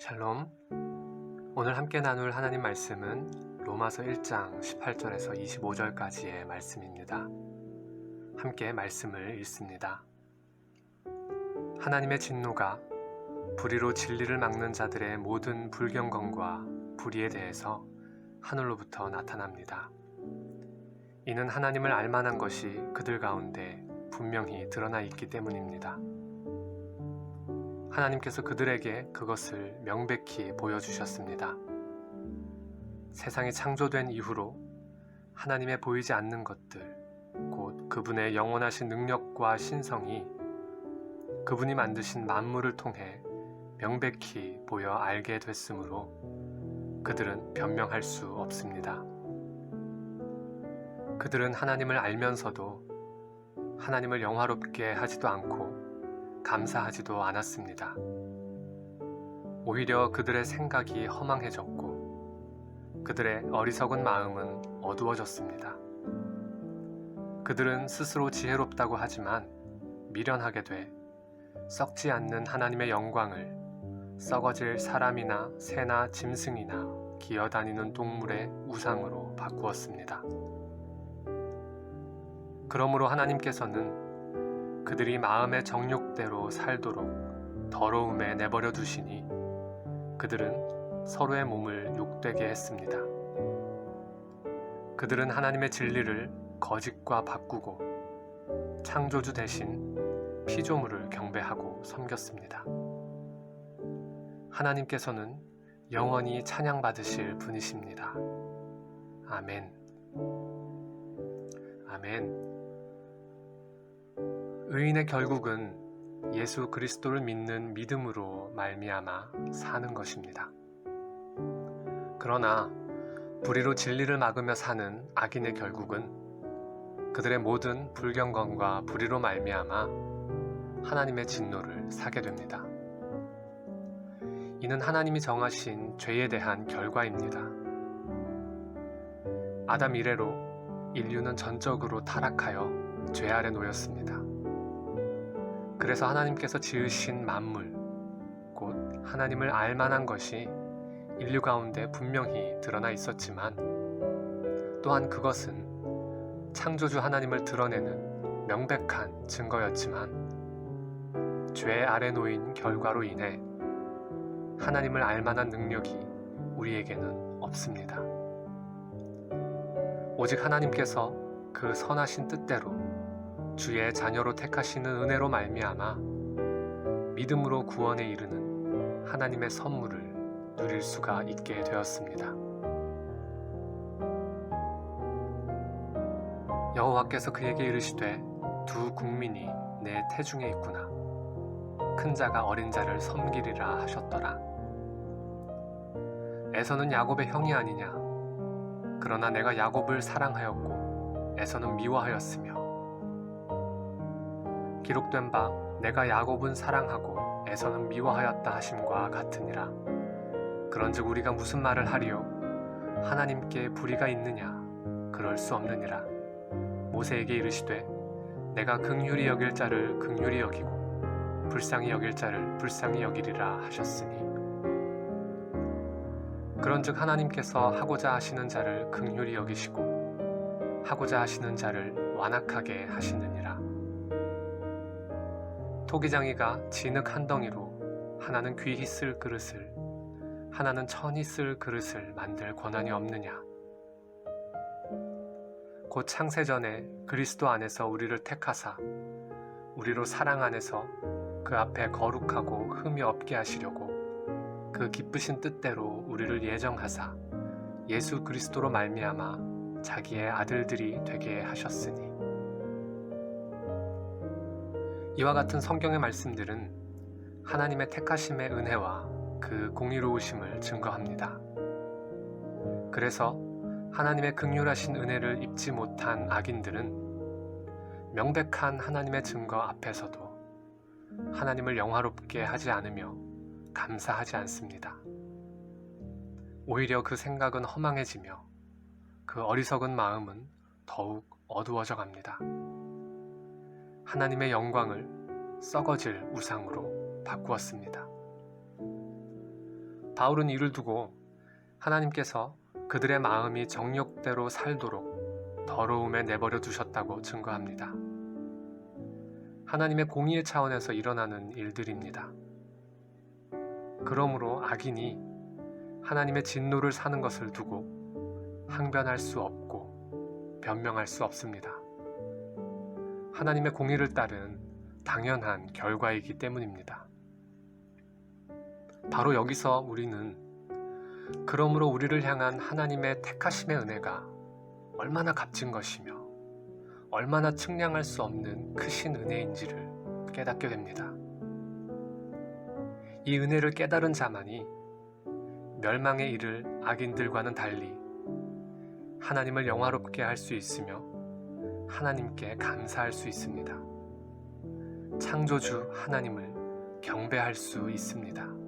샬롬. 오늘 함께 나눌 하나님 말씀은 로마서 1장 18절에서 25절까지의 말씀입니다. 함께 말씀을 읽습니다. 하나님의 진노가 불의로 진리를 막는 자들의 모든 불경건과 불의에 대해서 하늘로부터 나타납니다. 이는 하나님을 알만한 것이 그들 가운데 분명히 드러나 있기 때문입니다. 하나님께서 그들에게 그것을 명백히 보여주셨습니다. 세상이 창조된 이후로 하나님의 보이지 않는 것들, 곧 그분의 영원하신 능력과 신성이 그분이 만드신 만물을 통해 명백히 보여 알게 됐으므로 그들은 변명할 수 없습니다. 그들은 하나님을 알면서도 하나님을 영화롭게 하지도 않고 감사하지도 않았습니다. 오히려 그들의 생각이 허망해졌고 그들의 어리석은 마음은 어두워졌습니다. 그들은 스스로 지혜롭다고 하지만 미련하게 돼 썩지 않는 하나님의 영광을 썩어질 사람이나 새나 짐승이나 기어다니는 동물의 우상으로 바꾸었습니다. 그러므로 하나님께서는 그들이 마음의 정욕대로 살도록 더러움에 내버려 두시니 그들은 서로의 몸을 욕되게 했습니다. 그들은 하나님의 진리를 거짓과 바꾸고 창조주 대신 피조물을 경배하고 섬겼습니다. 하나님께서는 영원히 찬양받으실 분이십니다. 아멘. 아멘. 의인의 결국은 예수 그리스도를 믿는 믿음으로 말미암아 사는 것입니다. 그러나 불의로 진리를 막으며 사는 악인의 결국은 그들의 모든 불경건과 불의로 말미암아 하나님의 진노를 사게 됩니다. 이는 하나님이 정하신 죄에 대한 결과입니다. 아담 이래로 인류는 전적으로 타락하여 죄 아래 놓였습니다. 그래서 하나님께서 지으신 만물, 곧 하나님을 알만한 것이 인류 가운데 분명히 드러나 있었지만 또한 그것은 창조주 하나님을 드러내는 명백한 증거였지만 죄 아래 놓인 결과로 인해 하나님을 알만한 능력이 우리에게는 없습니다. 오직 하나님께서 그 선하신 뜻대로 주의 자녀로 택하시는 은혜로 말미암아 믿음으로 구원에 이르는 하나님의 선물을 누릴 수가 있게 되었습니다. 여호와께서 그에게 이르시되 두 국민이 내 태중에 있구나. 큰 자가 어린 자를 섬기리라 하셨더라. 에서는 야곱의 형이 아니냐. 그러나 내가 야곱을 사랑하였고 에서는 미워하였으며 기록된 바 내가 야곱은 사랑하고 에서는 미워하였다 하심과 같으니라. 그런즉 우리가 무슨 말을 하리요? 하나님께 불의가 있느냐? 그럴 수 없느니라. 모세에게 이르시되 내가 긍휼히 여길 자를 긍휼히 여기고 불쌍히 여길 자를 불쌍히 여기리라 하셨으니 그런즉 하나님께서 하고자 하시는 자를 긍휼히 여기시고 하고자 하시는 자를 완악하게 하시느니라. 토기장이가 진흙 한 덩이로 하나는 귀히 쓸 그릇을 하나는 천히 쓸 그릇을 만들 권한이 없느냐. 곧 창세전에 그리스도 안에서 우리를 택하사 우리로 사랑 안에서 그 앞에 거룩하고 흠이 없게 하시려고 그 기쁘신 뜻대로 우리를 예정하사 예수 그리스도로 말미암아 자기의 아들들이 되게 하셨으니 이와 같은 성경의 말씀들은 하나님의 택하심의 은혜와 그 공의로우심을 증거합니다. 그래서 하나님의 긍휼하신 은혜를 입지 못한 악인들은 명백한 하나님의 증거 앞에서도 하나님을 영화롭게 하지 않으며 감사하지 않습니다. 오히려 그 생각은 허망해지며 그 어리석은 마음은 더욱 어두워져 갑니다. 하나님의 영광을 썩어질 우상으로 바꾸었습니다. 바울은 이를 두고 하나님께서 그들의 마음이 정욕대로 살도록 더러움에 내버려 두셨다고 증거합니다. 하나님의 공의의 차원에서 일어나는 일들입니다. 그러므로 악인이 하나님의 진노를 사는 것을 두고 항변할 수 없고 변명할 수 없습니다. 하나님의 공의를 따른 당연한 결과이기 때문입니다. 바로 여기서 우리는 그러므로 우리를 향한 하나님의 택하심의 은혜가 얼마나 값진 것이며 얼마나 측량할 수 없는 크신 은혜인지를 깨닫게 됩니다. 이 은혜를 깨달은 자만이 멸망에 이를 악인들과는 달리 하나님을 영화롭게 할 수 있으며 하나님께 감사할 수 있습니다. 창조주 하나님을 경배할 수 있습니다.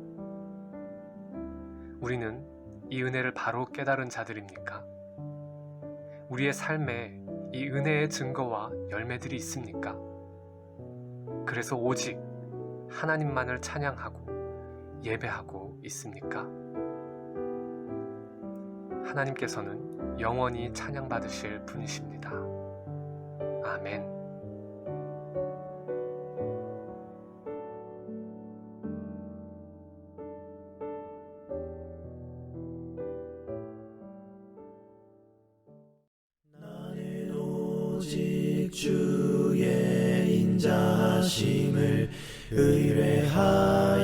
우리는 이 은혜를 바로 깨달은 자들입니까? 우리의 삶에 이 은혜의 증거와 열매들이 있습니까? 그래서 오직 하나님만을 찬양하고 예배하고 있습니까? 하나님께서는 영원히 찬양받으실 분이십니다. 아멘. 나는 오직 주의 인자하심을 의뢰하였사